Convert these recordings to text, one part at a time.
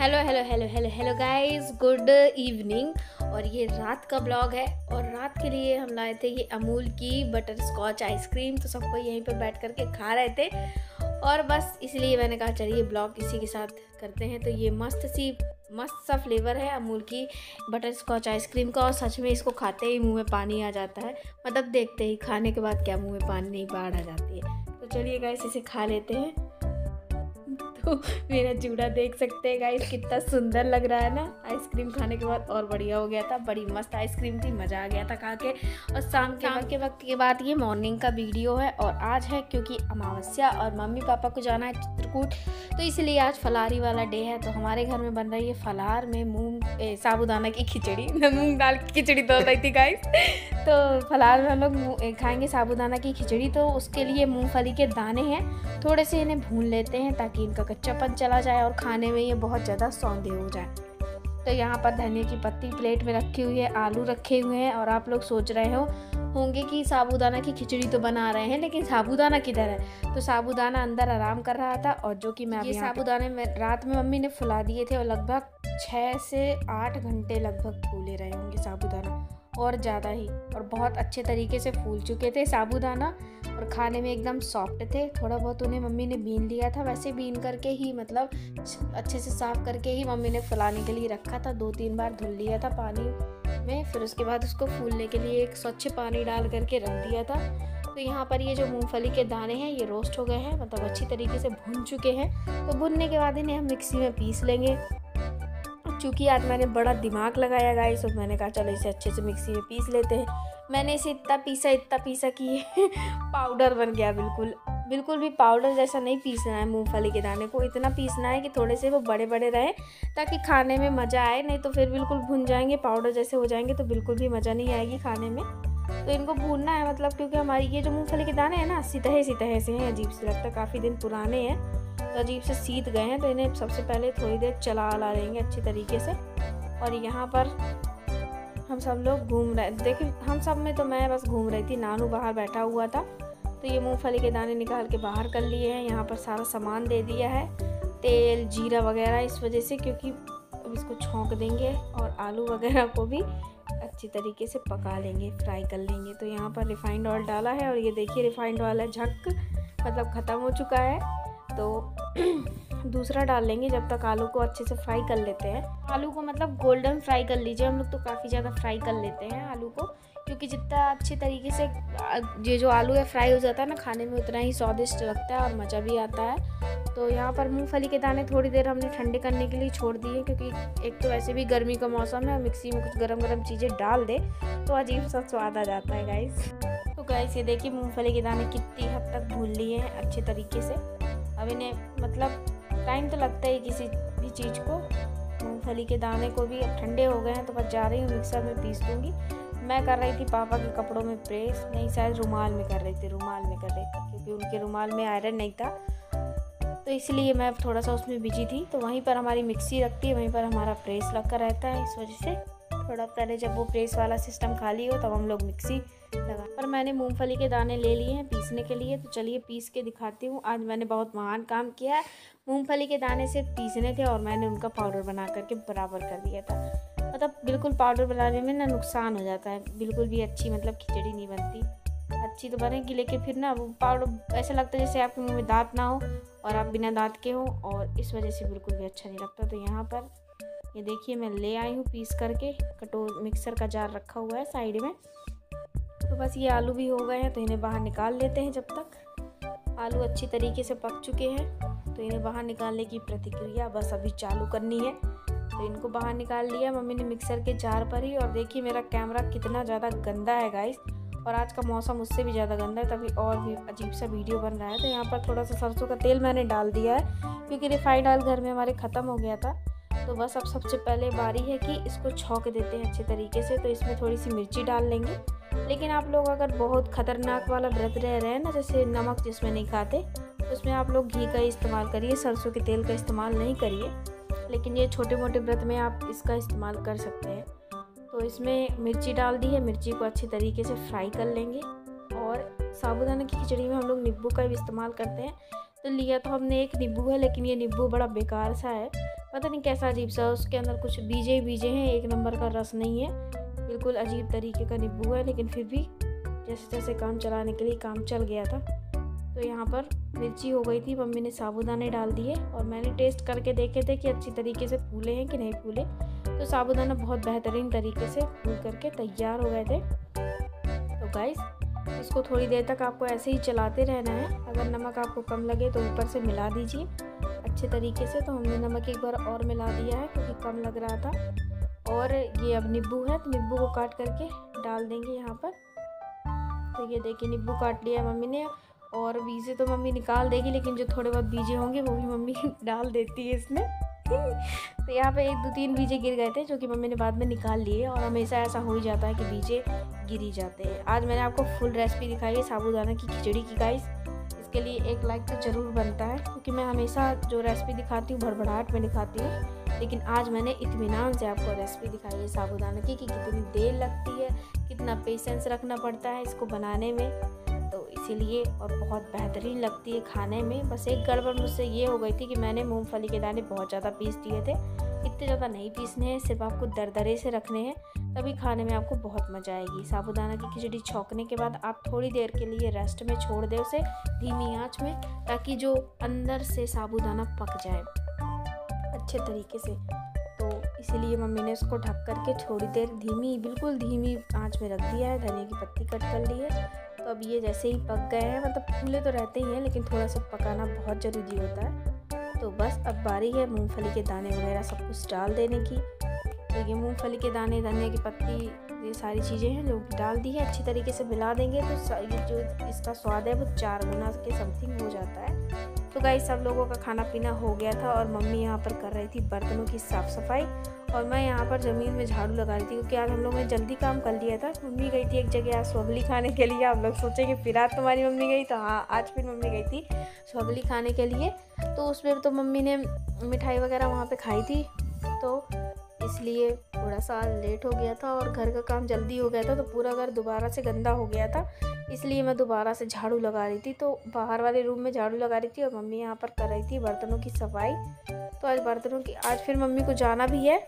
Hello hello hello hello hello guys, good evening. और ये रात का ब्लॉग है और रात के लिए हम लाए थे ये अमूल की बटर स्कॉच आइसक्रीम। तो सबको यहीं पे बैठ करके खा रहे थे और बस इसलिए मैंने कहा चलिए ब्लॉग इसी के साथ करते हैं। तो ये मस्त सा फ्लेवर है अमूल की बटर स्कॉच आइसक्रीम का और सच में इसको खाते ही मुंह में पानी आ जाता है। मतलब देखते ही खाने के बाद क्या मुंह में पानी नहीं बाढ़ आ जाती है। तो चलिए गाइस इसे खा लेते हैं। तो मेरा जूड़ा देख सकते हैं गाइस कितना सुंदर लग रहा है ना। आइसक्रीम खाने के बाद और बढ़िया हो गया था, बड़ी मस्त आइसक्रीम थी, मज़ा आ गया था खा के। और शाम के वक्त के बाद ये मॉर्निंग का वीडियो है और आज है क्योंकि अमावस्या और मम्मी पापा को जाना है चित्रकूट, तो इसलिए आज फलाहारी वाला डे है। तो हमारे घर में बन रही है फलाहार में साबूदाना की खिचड़ी। मूंग दाल की खिचड़ी तो रही थी गाइस। तो फलाहार में हम लोग खाएंगे साबूदाना की खिचड़ी। तो उसके लिए मूंगफली के दाने हैं, थोड़े से इन्हें भून लेते हैं ताकि इनका कच्चापन चला जाए और खाने में ये बहुत ज़्यादा सौंधे हो जाए। तो यहाँ पर धनिया की पत्ती प्लेट में रखी हुई है, आलू रखे हुए हैं। और आप लोग सोच रहे होंगे कि साबूदाना की खिचड़ी तो बना रहे हैं लेकिन साबूदाना किधर है। तो साबूदाना अंदर आराम कर रहा था और जो कि मैं ये साबूदाने में रात में मम्मी ने फुला दिए थे और लगभग 6 से 8 घंटे लगभग फूले रहे होंगे साबूदाना और ज़्यादा ही। और बहुत अच्छे तरीके से फूल चुके थे साबूदाना और खाने में एकदम सॉफ्ट थे। थोड़ा बहुत उन्हें मम्मी ने बीन लिया था, वैसे बीन करके ही मतलब अच्छे से साफ़ करके ही मम्मी ने फुलाने के लिए रखा था। 2-3 बार धुल लिया था पानी में, फिर उसके बाद उसको फूलने के लिए एक स्वच्छ पानी डाल करके रख दिया था। तो यहाँ पर ये जो मूंगफली के दाने हैं ये रोस्ट हो गए हैं, मतलब अच्छी तरीके से भुन चुके हैं। तो भुनने के बाद इन्हें हम मिक्सी में पीस लेंगे। चूँकि आज मैंने बड़ा दिमाग लगाया गाइस, और मैंने कहा चलो इसे अच्छे से मिक्सी में पीस लेते हैं। मैंने इसे इतना पीसा कि पाउडर बन गया। बिल्कुल भी पाउडर जैसा नहीं पीसना है मूंगफली के दाने को, इतना पीसना है कि थोड़े से वो बड़े बड़े रहे ताकि खाने में मज़ा आए। नहीं तो फिर बिल्कुल भुन जाएंगे, पाउडर जैसे हो जाएंगे तो बिल्कुल भी मज़ा नहीं आएगी खाने में। तो इनको भूनना है, मतलब क्योंकि हमारी ये जो मूंगफली के दाने हैं ना सितहे से हैं, अजीब से लगता है, काफ़ी दिन पुराने हैं तो अजीब से सीत गए हैं। तो इन्हें सबसे पहले थोड़ी देर चला लेंगे अच्छी तरीके से। और यहाँ पर हम सब लोग घूम रहे, देखिए हम सब में तो मैं बस घूम रही थी, नानू बाहर बैठा हुआ था। तो ये मूंगफली के दाने निकाल के बाहर कर लिए हैं। यहाँ पर सारा सामान दे दिया है, तेल जीरा वगैरह, इस वजह से क्योंकि अब इसको छौंक देंगे और आलू वगैरह को भी अच्छी तरीके से पका लेंगे, फ्राई कर लेंगे। तो यहाँ पर रिफाइंड ऑयल डाला है और ये देखिए रिफाइंड ऑयल है झक मतलब ख़त्म हो चुका है। तो दूसरा डाल लेंगे जब तक आलू को अच्छे से फ्राई कर लेते हैं। आलू को मतलब गोल्डन फ्राई कर लीजिए, हम लोग तो काफ़ी ज़्यादा फ्राई कर लेते हैं आलू को, क्योंकि जितना अच्छे तरीके से ये जो आलू है फ्राई हो जाता है ना खाने में उतना ही स्वादिष्ट लगता है और मज़ा भी आता है। तो यहाँ पर मूंगफली के दाने थोड़ी देर हमने ठंडे करने के लिए छोड़ दिए, क्योंकि एक तो वैसे भी गर्मी का मौसम है, मिक्सी में कुछ गरम चीज़ें डाल दे तो अजीब सा स्वाद आ जाता है गाइस। तो गाइस ये देखिए मूंगफली के दाने कितनी हद तक भून लिए हैं अच्छे तरीके से। अब इन्हें मतलब टाइम तो लगता है किसी भी चीज़ को, मूंगफली के दाने को भी। अब ठंडे हो गए हैं तो बस जा रही हूँ मिक्सर में पीस दूँगी। मैं कर रही थी पापा के कपड़ों में प्रेस, नहीं शायद रुमाल में कर रही थी, क्योंकि उनके रुमाल में आयरन नहीं था तो इसलिए मैं थोड़ा सा उसमें बिजी थी। तो वहीं पर हमारी मिक्सी रखती है, वहीं पर हमारा प्रेस लग कर रहता है, इस वजह से थोड़ा पहले जब वो प्रेस वाला सिस्टम खाली हो तब हम लोग मिक्सी लगा। पर मैंने मूंगफली के दाने ले लिए हैं पीसने के लिए, तो चलिए पीस के दिखाती हूँ। आज मैंने बहुत महान काम किया है, मूंगफली के दाने सिर्फ पीसने थे और मैंने उनका पाउडर बना करके बराबर कर दिया था। मतलब बिल्कुल पाउडर बनाने में ना नुकसान हो जाता है, बिल्कुल भी अच्छी मतलब खिचड़ी नहीं बनती। अच्छी तो बनेगी लेकिन फिर ना वो पाउडर ऐसा लगता है जैसे आपके मुँह में दांत ना हो और आप बिना दांत के हो, और इस वजह से बिल्कुल भी अच्छा नहीं लगता। तो यहाँ पर ये देखिए मैं ले आई हूँ पीस करके, मिक्सर का जार रखा हुआ है साइड में। तो बस ये आलू भी हो गए हैं तो इन्हें बाहर निकाल लेते हैं। जब तक आलू अच्छी तरीके से पक चुके हैं तो इन्हें बाहर निकालने की प्रक्रिया बस अभी चालू करनी है। तो इनको बाहर निकाल लिया मम्मी ने मिक्सर के जार पर ही। और देखिए मेरा कैमरा कितना ज़्यादा गंदा है गाइस, और आज का मौसम उससे भी ज़्यादा गंदा है, तभी और भी अजीब सा वीडियो बन रहा है। तो यहाँ पर थोड़ा सा सरसों का तेल मैंने डाल दिया है, क्योंकि रिफाइंड ऑयल घर में हमारे ख़त्म हो गया था। तो बस अब सबसे पहले बारी है कि इसको छौंक देते हैं अच्छे तरीके से। तो इसमें थोड़ी सी मिर्ची डाल लेंगे, लेकिन आप लोग अगर बहुत ख़तरनाक वाला व्रत रह रहे हैं ना, जैसे नमक जिसमें नहीं खाते, तो उसमें आप लोग घी का ही इस्तेमाल करिए, सरसों के तेल का इस्तेमाल नहीं करिए। लेकिन ये छोटे मोटे व्रत में आप इसका इस्तेमाल कर सकते हैं। तो इसमें मिर्ची डाल दी है, मिर्ची को अच्छी तरीके से फ्राई कर लेंगे। और साबूदाना की खिचड़ी में हम लोग नींबू का भी इस्तेमाल करते हैं। तो लिया तो हमने एक नींबू है, लेकिन ये नींबू बड़ा बेकार सा है, पता नहीं कैसा अजीब सा, उसके अंदर कुछ बीजे ही बीजे हैं, एक नंबर का रस नहीं है, बिल्कुल अजीब तरीके का नींबू है। लेकिन फिर भी जैसे जैसे काम चलाने के लिए काम चल गया था। तो यहाँ पर मिर्ची हो गई थी, मम्मी ने साबूदाने डाल दिए और मैंने टेस्ट करके देखे थे कि अच्छी तरीके से फूले हैं कि नहीं फूले। तो साबूदाना बहुत बेहतरीन तरीके से फूल करके तैयार हो गए थे। तो गाइस, इसको थोड़ी देर तक आपको ऐसे ही चलाते रहना है। अगर नमक आपको कम लगे तो ऊपर से मिला दीजिए अच्छे तरीके से। तो हमने नमक एक बार और मिला दिया है क्योंकि कम लग रहा था। और ये अब नींबू है, तो नींबू को काट करके डाल देंगे यहाँ पर। तो ये देखिए नींबू काट लिया मम्मी ने, और बीजे तो मम्मी निकाल देगी, लेकिन जो थोड़े बहुत बीजे होंगे वो भी मम्मी डाल देती है इसमें। तो यहाँ पे 1-2-3 बीजे गिर गए थे जो कि मम्मी ने बाद में निकाल लिए, और हमेशा ऐसा हो ही जाता है कि बीजे गिर ही जाते हैं। आज मैंने आपको फुल रेसिपी दिखाई है साबूदाना की खिचड़ी की गाइस। इसके लिए एक लाइक तो ज़रूर बनता है, क्योंकि मैं हमेशा जो रेसिपी दिखाती हूँ भड़बड़ाहट में दिखाती हूँ, लेकिन आज मैंने इत्मीनान से आपको रेसिपी दिखाई है साबूदाना की कि कितनी देर लगती है, कितना पेशेंस रखना पड़ता है इसको बनाने में। तो इसीलिए, और बहुत बेहतरीन लगती है खाने में। बस एक गड़बड़ मुझसे ये हो गई थी कि मैंने मूंगफली के दाने बहुत ज़्यादा पीस दिए थे। इतने ज़्यादा नहीं पीसने हैं, सिर्फ आपको दरदरे से रखने हैं, तभी खाने में आपको बहुत मज़ा आएगी। साबूदाना की खिचड़ी छौंकने के बाद आप थोड़ी देर के लिए रेस्ट में छोड़ दें उसे धीमी आंच में, ताकि जो अंदर से साबूदाना पक जाए अच्छे तरीके से। तो इसीलिए मम्मी ने उसको ढक करके थोड़ी देर बिल्कुल धीमी आंच में रख दिया है। धनिया की पत्ती कट कर ली है। तो अब ये जैसे ही पक गए हैं, मतलब फूले तो रहते ही हैं, लेकिन थोड़ा सा पकाना बहुत ज़रूरी होता है। तो बस अब बारी है मूंगफली के दाने वगैरह सब कुछ डाल देने की। तो ये मूंगफली के दाने, धनिया की पत्ती, ये सारी चीज़ें हैं जो डाल दी है। अच्छी तरीके से मिला देंगे तो ये जो इसका स्वाद है वो 4 गुना के समथिंग हो जाता है। तो गाइस, सब लोगों का खाना पीना हो गया था और मम्मी यहाँ पर कर रही थी बर्तनों की साफ़ सफाई, और मैं यहाँ पर ज़मीन में झाड़ू लगा रही थी, क्योंकि आज हम लोगों ने जल्दी काम कर लिया था। मम्मी गई थी एक जगह आज स्वगली खाने के लिए। आप लोग सोचेंगे फिर आज तुम्हारी मम्मी गई, तो हाँ, आज फिर मम्मी गई थी स्वगली खाने के लिए। तो उसमें तो मम्मी ने मिठाई वगैरह वहाँ पे खाई थी, तो इसलिए थोड़ा सा लेट हो गया था और घर का काम जल्दी हो गया था। तो पूरा घर दोबारा से गंदा हो गया था, इसलिए मैं दोबारा से झाड़ू लगा रही थी। तो बाहर वाले रूम में झाड़ू लगा रही थी और मम्मी यहाँ पर कर रही थी बर्तनों की सफाई। तो आज फिर मम्मी को जाना भी है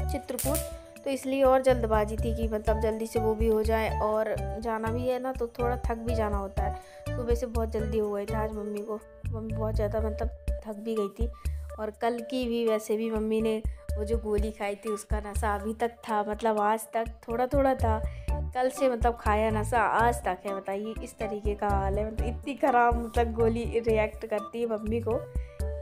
चित्रकूट, तो इसलिए और जल्दबाजी थी कि मतलब जल्दी से वो भी हो जाए, और जाना भी है ना, तो थोड़ा थक भी जाना होता है। सुबह से बहुत जल्दी हो गई था आज मम्मी बहुत ज़्यादा मतलब थक भी गई थी। और कल की भी वैसे भी मम्मी ने वो जो गोली खाई थी उसका नशा अभी तक था, मतलब आज तक थोड़ा थोड़ा था। कल से मतलब खाया नशा आज तक है। बताइए, इस तरीके का हाल है। मतलब इतनी ख़राब मतलब गोली रिएक्ट करती है मम्मी को।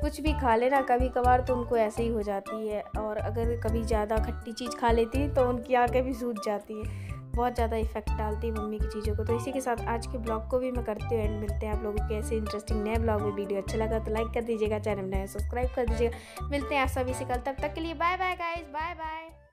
कुछ भी खा लेना कभी कभार तो उनको ऐसे ही हो जाती है, और अगर कभी ज़्यादा खट्टी चीज़ खा लेती तो उनकी आंखें भी सूज जाती है। बहुत ज़्यादा इफेक्ट डालती है मम्मी की चीज़ों को। तो इसी के साथ आज के ब्लॉग को भी मैं करती हूँ एंड। मिलते हैं आप लोगों के ऐसे इंटरेस्टिंग नए ब्लॉग में। वीडियो अच्छा लगा तो लाइक कर दीजिएगा, चैनल नया सब्सक्राइब कर दीजिएगा। मिलते हैं आप सभी से कल, तब तक के लिए bye bye guys, bye bye.